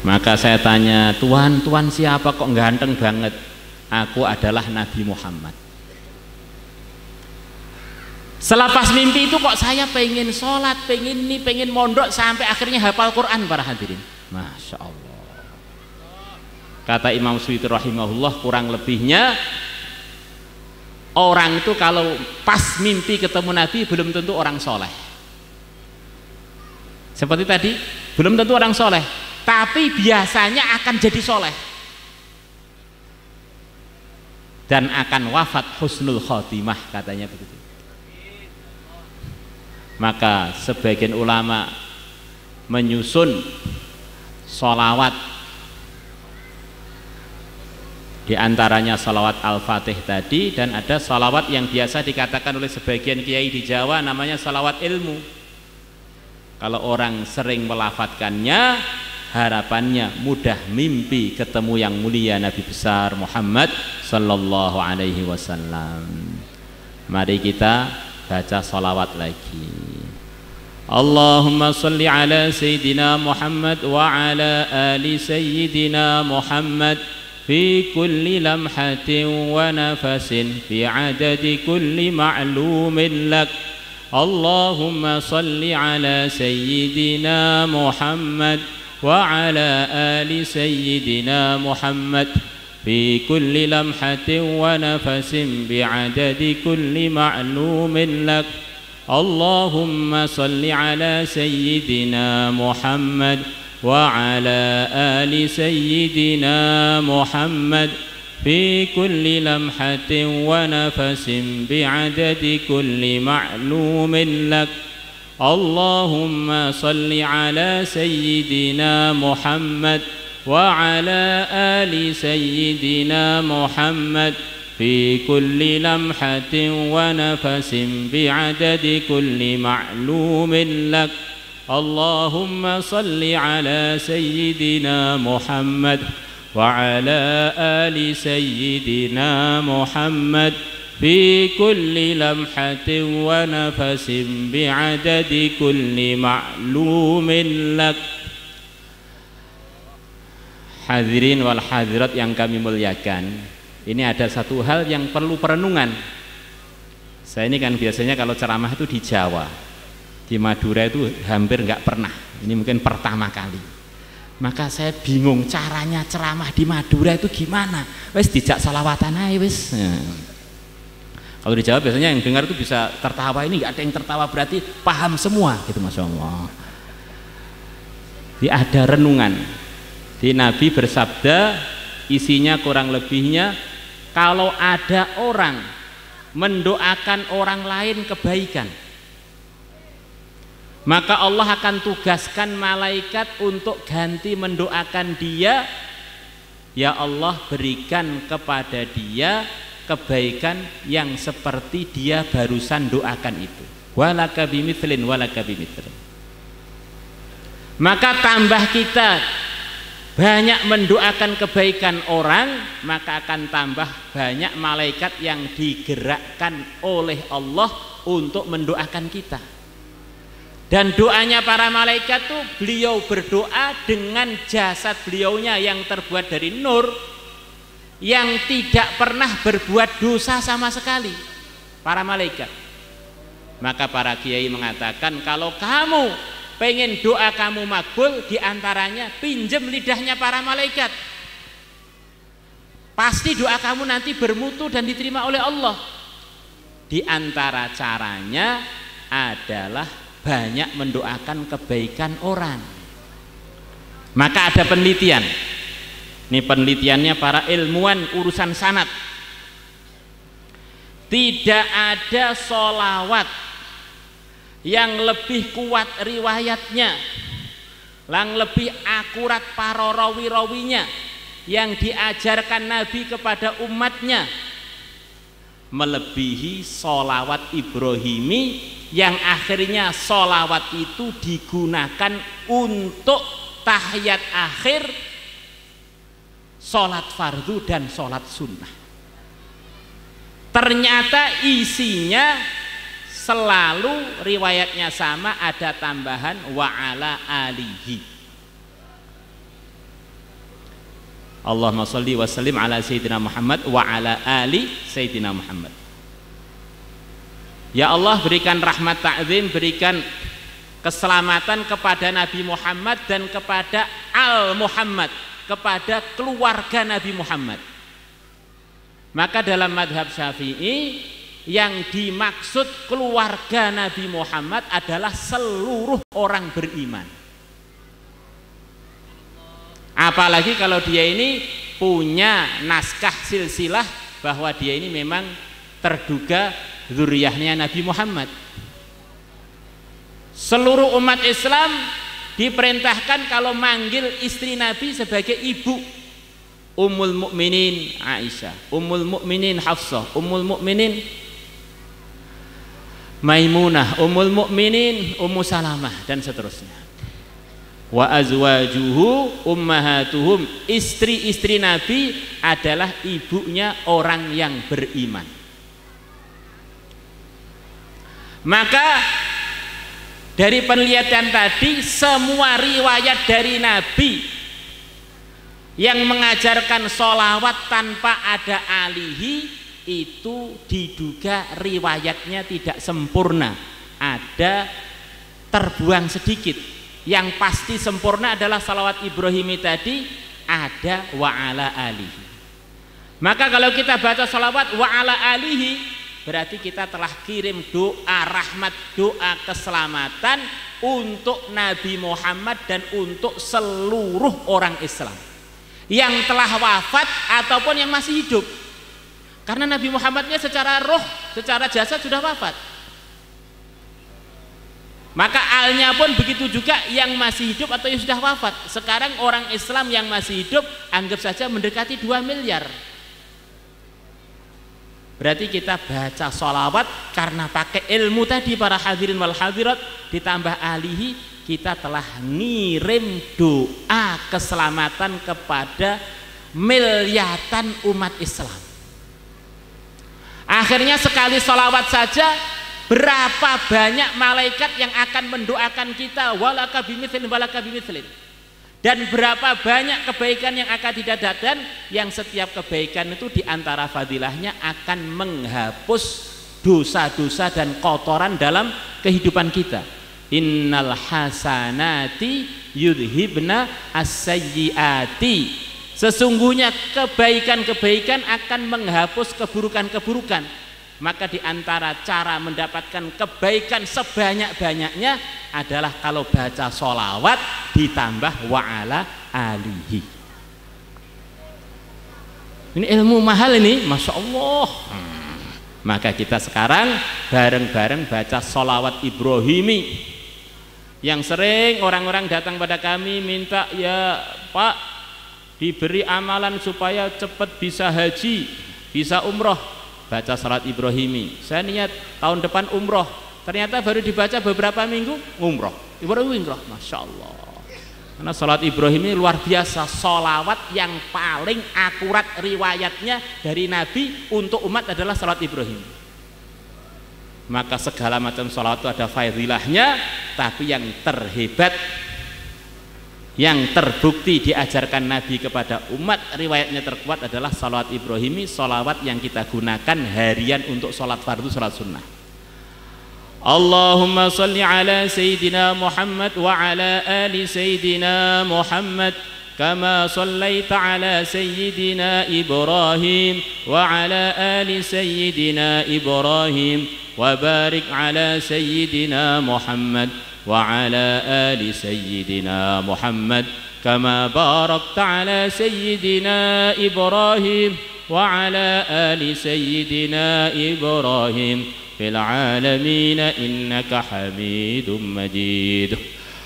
Maka saya tanya, Tuhan siapa kok ganteng banget? Aku adalah Nabi Muhammad. Selepas mimpi itu kok saya pengen sholat, pengen mondok, sampai akhirnya hafal Quran, para hadirin. Masya Allah. Kata Imam Suyuti rahimahullah, kurang lebihnya orang itu kalau pas mimpi ketemu Nabi belum tentu orang soleh. Seperti tadi, belum tentu orang soleh, tapi biasanya akan jadi soleh dan akan wafat husnul khotimah, katanya begitu. Maka sebagian ulama menyusun sholawat, di antaranya sholawat Al-Fatih tadi, dan ada sholawat yang biasa dikatakan oleh sebagian kiai di Jawa namanya sholawat ilmu. Kalau orang sering melafadzkannya, harapannya mudah mimpi ketemu yang mulia Nabi besar Muhammad sallallahu alaihi wasallam. Mari kita baca salawat lagi. Allahumma salli ala Sayyidina Muhammad wa ala ali Sayyidina Muhammad fi kulli lamhatin wa nafasin fi adadi kulli ma'lumin lak. Allahumma salli ala Sayyidina Muhammad وعلى آل سيدنا محمد في كل لمحة ونفس بعدد كل معلوم لك. اللهم صل على سيدنا محمد وعلى آل سيدنا محمد في كل لمحة ونفس بعدد كل معلوم لك. اللهم صل على سيدنا محمد وعلى آل سيدنا محمد في كل لمحة ونفس بعدد كل معلوم لك. اللهم صل على سيدنا محمد وعلى آل سيدنا محمد في كل لمحة ونفس بعدد كل معلوم لك. Hadirin wal hadirat yang kami muliakan, ini ada satu hal yang perlu perenungan. Saya ini kan biasanya kalau ceramah itu di Jawa, di Madura itu hampir nggak pernah, ini mungkin pertama kali. Maka saya bingung caranya ceramah di Madura itu gimana. Wes dijak salawatan aja wes. Kalau di Jawa biasanya yang dengar itu bisa tertawa, ini nggak ada yang tertawa berarti paham semua gitu, Masya Allah. Jadi ada renungan. Di Nabi bersabda, isinya kurang lebihnya, kalau ada orang mendoakan orang lain kebaikan, maka Allah akan tugaskan malaikat untuk ganti mendoakan dia. Ya Allah, berikan kepada dia kebaikan yang seperti dia barusan doakan itu. Walaka bimithlin walaka bimithlin. Maka tambah kita banyak mendoakan kebaikan orang, maka akan tambah banyak malaikat yang digerakkan oleh Allah untuk mendoakan kita. Dan doanya para malaikat tuh, beliau berdoa dengan jasad beliaunya yang terbuat dari nur, yang tidak pernah berbuat dosa sama sekali, para malaikat. Maka para kiai mengatakan, kalau kamu pengen doa kamu makbul, diantaranya pinjem lidahnya para malaikat. pasti doa kamu nanti bermutu dan diterima oleh Allah. Di antara caranya adalah banyak mendoakan kebaikan orang. Maka ada penelitian, ini penelitiannya para ilmuwan urusan sanad. Tidak ada sholawat yang lebih kuat riwayatnya, yang lebih akurat para rawi-rawinya, yang diajarkan Nabi kepada umatnya, melebihi sholawat Ibrahimi yang akhirnya sholawat itu digunakan untuk tahiyat akhir, sholat fardu dan sholat sunnah. Ternyata isinya selalu riwayatnya sama, ada tambahan wa ala alihi. Allahumma sholli wa sallim ala sayyidina Muhammad wa ala ali sayyidina Muhammad. Ya Allah, berikan rahmat ta'zim, berikan keselamatan kepada Nabi Muhammad dan kepada al Muhammad, kepada keluarga Nabi Muhammad. Maka dalam madhab Syafi'i yang dimaksud keluarga Nabi Muhammad adalah seluruh orang beriman. Apalagi kalau dia ini punya naskah silsilah bahwa dia ini memang terduga zuriyahnya Nabi Muhammad. Seluruh umat Islam diperintahkan kalau manggil istri Nabi sebagai ibu. Ummul Mukminin Aisyah, Ummul Mukminin Hafsah, Ummul Mukminin Maimunah, Ummul Mukminin Ummu Salamah, dan seterusnya. Wa azwajuhu ummahatuhum, istri-istri Nabi adalah ibunya orang yang beriman. Maka dari penelitian tadi, semua riwayat dari Nabi yang mengajarkan sholawat tanpa ada alihi itu diduga riwayatnya tidak sempurna, ada terbuang sedikit. Yang pasti sempurna adalah salawat Ibrahimi tadi, ada wa ala alihi. Maka kalau kita baca salawat wa ala alihi, berarti kita telah kirim doa rahmat, doa keselamatan untuk Nabi Muhammad dan untuk seluruh orang Islam yang telah wafat ataupun yang masih hidup. Karena Nabi Muhammadnya secara roh, secara jasad sudah wafat. Maka alnya pun begitu juga yang masih hidup atau yang sudah wafat. Sekarang orang Islam yang masih hidup anggap saja mendekati 2 miliar. Berarti kita baca sholawat karena pakai ilmu tadi para hadirin wal hadirat ditambah alihi, kita telah ngirim doa keselamatan kepada miliatan umat Islam. Akhirnya sekali sholawat saja berapa banyak malaikat yang akan mendoakan kita, walaka bimithlin walaka bimithlin, dan berapa banyak kebaikan yang akan didapatkan, yang setiap kebaikan itu diantara fadilahnya akan menghapus dosa-dosa dan kotoran dalam kehidupan kita. Innal hasanati yudhibna as-sayyiati, sesungguhnya kebaikan-kebaikan akan menghapus keburukan-keburukan. Maka diantara cara mendapatkan kebaikan sebanyak-banyaknya adalah kalau baca sholawat ditambah wa ala alihi. Ini ilmu mahal ini, Masya Allah. Maka kita sekarang bareng-bareng baca sholawat Ibrahimi. Yang sering orang-orang datang pada kami minta, ya Pak, diberi amalan supaya cepat bisa haji, bisa umroh. Baca salat Ibrahimi. Saya niat tahun depan umroh, ternyata baru dibaca beberapa minggu umroh. Umroh, Masya Allah. Karena salat Ibrahimi luar biasa, sholawat yang paling akurat riwayatnya dari Nabi untuk umat adalah salat Ibrahim. Maka segala macam sholawat itu ada fadilahnya, tapi yang terhebat, yang terbukti diajarkan Nabi kepada umat riwayatnya terkuat adalah salawat Ibrahimi, salawat yang kita gunakan harian untuk sholat fardu, sholat sunnah. Allahumma salli ala Sayyidina Muhammad wa ala ali Sayyidina Muhammad كما صليت على سيدنا إبراهيم وعلى آل سيدنا إبراهيم وبارك على سيدنا محمد وعلى آل سيدنا محمد كما باركت على سيدنا إبراهيم وعلى آل سيدنا إبراهيم في العالمين إنك حميد مجيد.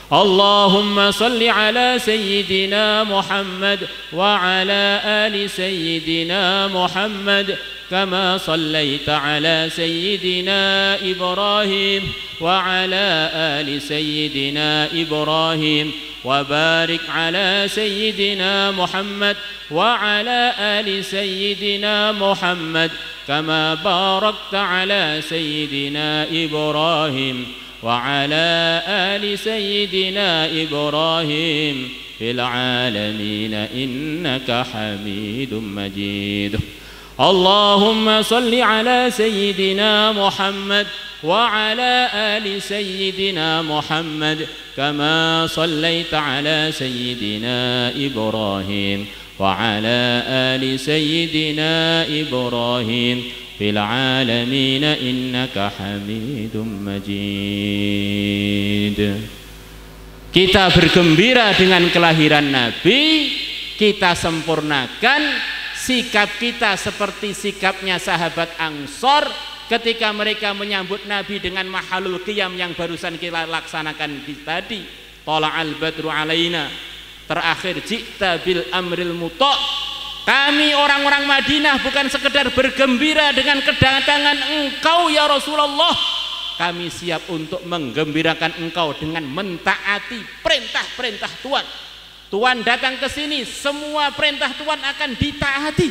اللهم صل على سيدنا محمد وعلى آل سيدنا محمد كما صليت على سيدنا إبراهيم وعلى آل سيدنا إبراهيم وبارك على سيدنا محمد وعلى آل سيدنا محمد كما باركت على سيدنا إبراهيم وعلى آل سيدنا إبراهيم في العالمين إنك حميد مجيد. اللهم صل على سيدنا محمد وعلى آل سيدنا محمد كما صليت على سيدنا إبراهيم وعلى آل سيدنا إبراهيم في العالمين إنك حميد مجيد. Kita bergembira dengan kelahiran Nabi, kita sempurnakan sikap kita seperti sikapnya sahabat Ansor ketika mereka menyambut Nabi dengan mahalul qiyam yang barusan kita laksanakan tadi. Tala'al badru alaina, terakhir ji'ta bil amril muta'. Kami orang-orang Madinah bukan sekedar bergembira dengan kedatangan engkau ya Rasulullah, kami siap untuk menggembirakan engkau dengan mentaati perintah-perintah Tuhan. Tuhan datang ke sini, semua perintah Tuhan akan ditaati.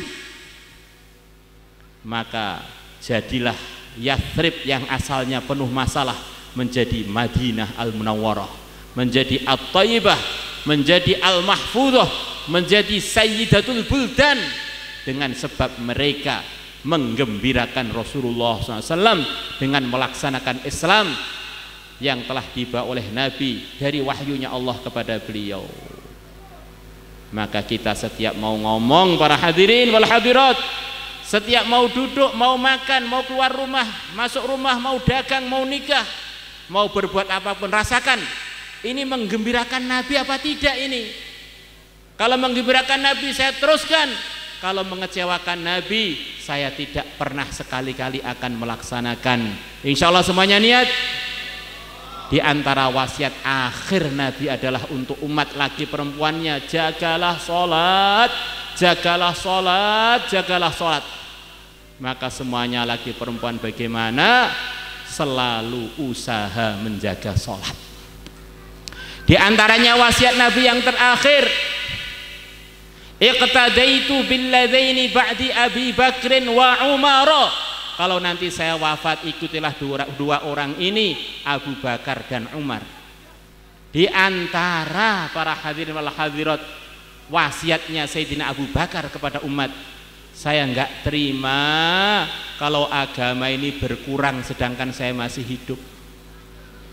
Maka jadilah Yathrib yang asalnya penuh masalah menjadi Madinah Al-Munawwarah, menjadi At-Thayyibah, menjadi Al-Mahfudhah, menjadi Sayyidatul Buldan, dengan sebab mereka menggembirakan Rasulullah SAW dengan melaksanakan Islam yang telah dibawa oleh Nabi dari wahyunya Allah kepada beliau. Maka kita setiap mau ngomong, para hadirin wal hadirat, setiap mau duduk, mau makan, mau keluar rumah, masuk rumah, mau dagang, mau nikah, mau berbuat apapun, rasakan ini menggembirakan Nabi apa tidak ini. Kalau menggembirakan Nabi saya teruskan, kalau mengecewakan Nabi saya tidak pernah sekali-kali akan melaksanakan. Insya Allah semuanya niat. Di antara wasiat akhir Nabi adalah untuk umat laki perempuannya, jagalah sholat, jagalah sholat, jagalah sholat. Maka semuanya laki perempuan bagaimana? Selalu usaha menjaga sholat. Di antaranya wasiat Nabi yang terakhir, iqtadaitu billadaini ba'di Abi Bakrin wa Umar. Kalau nanti saya wafat, ikutilah dua orang ini, Abu Bakar dan Umar. Di antara para hadirin wal hadirat, wasiatnya Sayyidina Abu Bakar kepada umat, saya enggak terima kalau agama ini berkurang sedangkan saya masih hidup.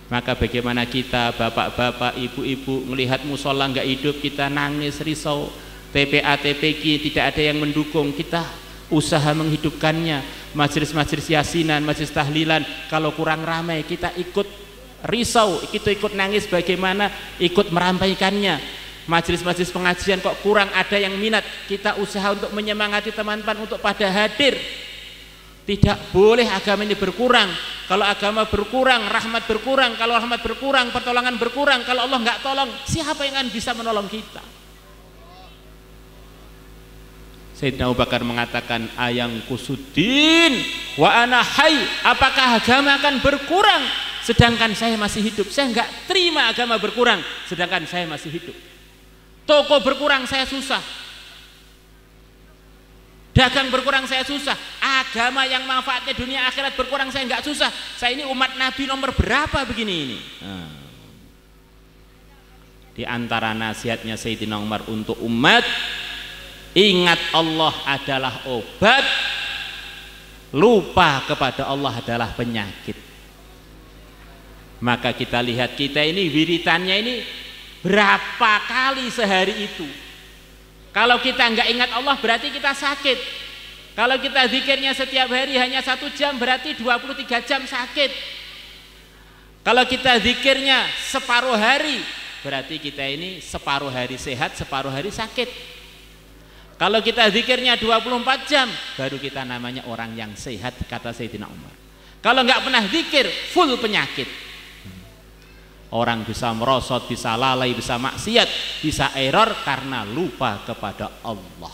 Maka bagaimana kita bapak-bapak, ibu-ibu melihat musola enggak hidup, kita nangis risau. TPA, TPQ tidak ada yang mendukung, kita usaha menghidupkannya. Majelis-majelis yasinan, majelis tahlilan, kalau kurang ramai kita ikut risau, kita ikut nangis bagaimana ikut merampaikannya. Majelis-majelis pengajian kok kurang ada yang minat, kita usaha untuk menyemangati teman-teman untuk pada hadir. Tidak boleh agama ini berkurang. Kalau agama berkurang, rahmat berkurang. Kalau rahmat berkurang, pertolongan berkurang. Kalau Allah nggak tolong, siapa yang akan bisa menolong kita? Sayyidina Abu Bakar mengatakan, ayang kusudin wa ana hayy, apakah agama akan berkurang sedangkan saya masih hidup? Saya enggak terima agama berkurang sedangkan saya masih hidup. Toko berkurang saya susah, dagang berkurang saya susah, agama yang manfaatnya dunia akhirat berkurang saya enggak susah. Saya ini umat Nabi nomor berapa begini ini? Di antara nasihatnya Sayyidina Umar untuk umat, ingat Allah adalah obat, lupa kepada Allah adalah penyakit. Maka kita lihat kita ini wiritannya ini berapa kali sehari itu, Kalau kita nggak ingat Allah berarti kita sakit. Kalau kita zikirnya setiap hari hanya 1 jam berarti 23 jam sakit. Kalau kita zikirnya separuh hari berarti kita ini separuh hari sehat, separuh hari sakit. Kalau kita zikirnya 24 jam baru kita namanya orang yang sehat, kata Sayyidina Umar. Kalau nggak pernah zikir full penyakit. Orang bisa merosot, bisa lalai, bisa maksiat, bisa error karena lupa kepada Allah.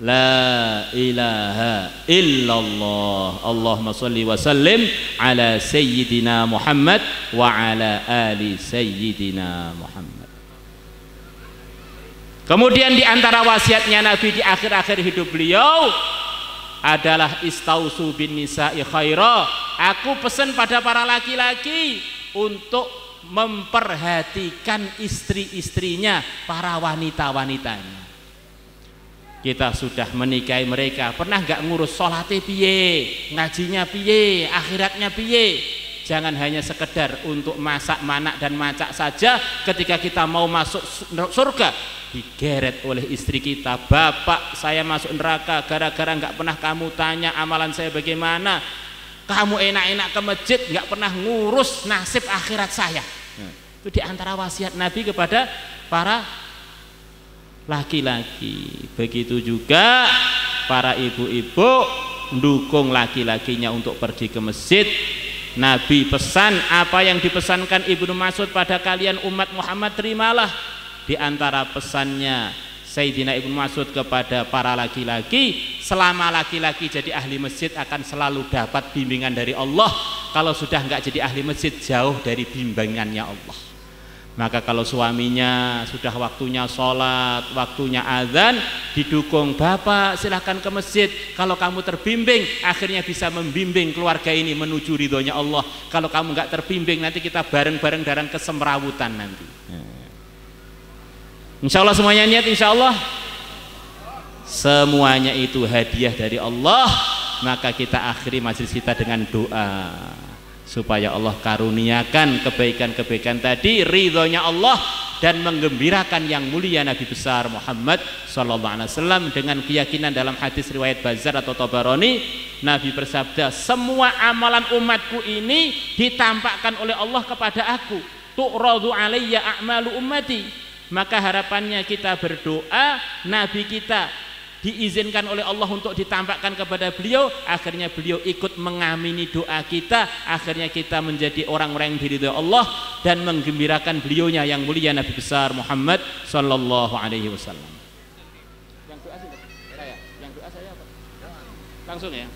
La ilaha illallah. Allahumma sholli wa sallim ala sayyidina Muhammad wa ala ali sayyidina Muhammad. Kemudian di antara wasiatnya Nabi di akhir-akhir hidup beliau adalah istausu bin nisa'i khaira. Aku pesan pada para laki-laki untuk memperhatikan istri-istrinya, para wanita-wanitanya. Kita sudah menikahi mereka, pernah nggak ngurus sholatnya piye, ngajinya piye, akhiratnya piye? Jangan hanya sekedar untuk masak, manak dan macak saja. Ketika kita mau masuk surga digeret oleh istri kita, bapak saya masuk neraka gara-gara nggak pernah kamu tanya amalan saya bagaimana. Kamu enak-enak ke masjid nggak pernah ngurus nasib akhirat saya. Itu diantara wasiat Nabi kepada para laki-laki. Begitu juga para ibu-ibu mendukung laki-lakinya untuk pergi ke masjid. Nabi pesan apa yang dipesankan Ibnu Mas'ud pada kalian umat Muhammad terimalah. Di antara pesannya Sayyidina Ibnu Mas'ud kepada para laki-laki, selama laki-laki jadi ahli masjid akan selalu dapat bimbingan dari Allah. Kalau sudah nggak jadi ahli masjid, jauh dari bimbingannya Allah. Maka kalau suaminya sudah waktunya sholat, waktunya azan, didukung, bapak silahkan ke masjid. Kalau kamu terbimbing, akhirnya bisa membimbing keluarga ini menuju ridhonya Allah. Kalau kamu nggak terbimbing, nanti kita bareng-bareng dalam kesemrawutan nanti. Insya Allah semuanya niat, insya Allah semuanya itu hadiah dari Allah. Maka kita akhiri majelis kita dengan doa supaya Allah karuniakan kebaikan-kebaikan tadi, ridhonya Allah, dan menggembirakan yang mulia Nabi besar Muhammad SAW. Dengan keyakinan dalam hadis riwayat Bazzar atau Tabarani, Nabi bersabda, semua amalan umatku ini ditampakkan oleh Allah kepada aku. Tu'radu alayya a'malu ummati. Maka harapannya kita berdoa, Nabi kita diizinkan oleh Allah untuk ditampakkan kepada beliau, akhirnya beliau ikut mengamini doa kita, akhirnya kita menjadi orang-orang yang diridhoi Allah dan menggembirakan beliaunya yang mulia Nabi besar Muhammad sallallahu alaihi wasallam. Yang doa saya, yang doa saya apa? Langsung ya.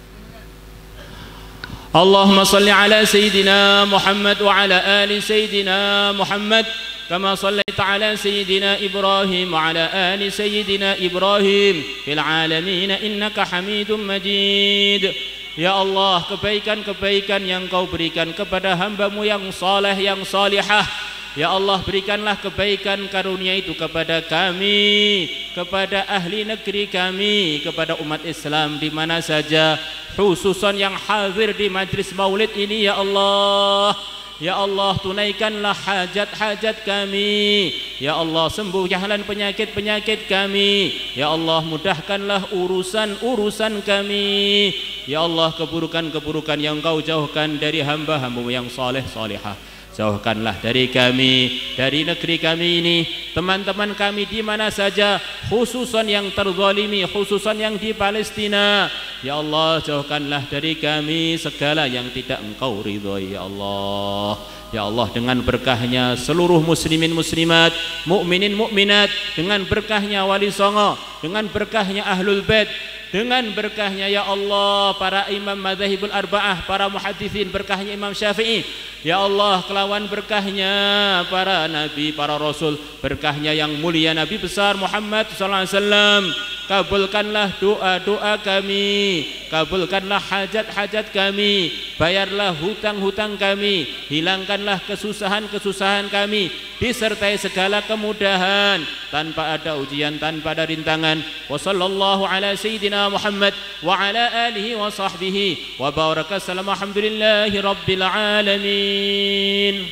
Allahumma shalli ala sayyidina Muhammad wa ala ali sayyidina Muhammad كما صليت على سيدنا إبراهيم وعلى آل سيدنا إبراهيم في العالمين إنك حميد مجيد. Ya Allah, kebaikan-kebaikan yang Kau berikan kepada hamba-Mu yang saleh, yang salihah, ya Allah, berikanlah kebaikan karunia itu kepada kami, kepada ahli negeri kami, kepada umat Islam di mana saja, khususan yang hadir di majlis maulid ini. Ya Allah, ya Allah, tunaikanlah hajat-hajat kami. Ya Allah, sembuhkanlah penyakit-penyakit kami. Ya Allah, mudahkanlah urusan-urusan kami. Ya Allah, keburukan-keburukan yang Kau jauhkan dari hamba-hamba-Mu yang saleh salihah, jauhkanlah dari kami, dari negeri kami ini, teman-teman kami di mana saja, khususan yang terzalimi, khususan yang di Palestina. Ya Allah, jauhkanlah dari kami segala yang tidak Engkau ridhoi. Ya Allah, ya Allah, dengan berkahnya seluruh muslimin muslimat, mukminin mukminat, dengan berkahnya Wali Songo, dengan berkahnya Ahlul Bait, dengan berkahnya ya Allah para imam madzhabul arba'ah, para muhaditsin, berkahnya Imam Syafi'i. Ya Allah, kelawan berkahnya para nabi, para rasul, berkahnya yang mulia Nabi besar Muhammad sallallahu alaihi wasallam, kabulkanlah doa-doa kami, kabulkanlah hajat-hajat kami, bayarlah hutang-hutang kami, hilangkanlah kesusahan-kesusahan kami, disertai segala kemudahan, tanpa ada ujian, tanpa ada rintangan. Wa sallallahu ala sayyidina Muhammad wa ala alihi wa sahbihi wa baraka. Alhamdulillahi rabbil alamin.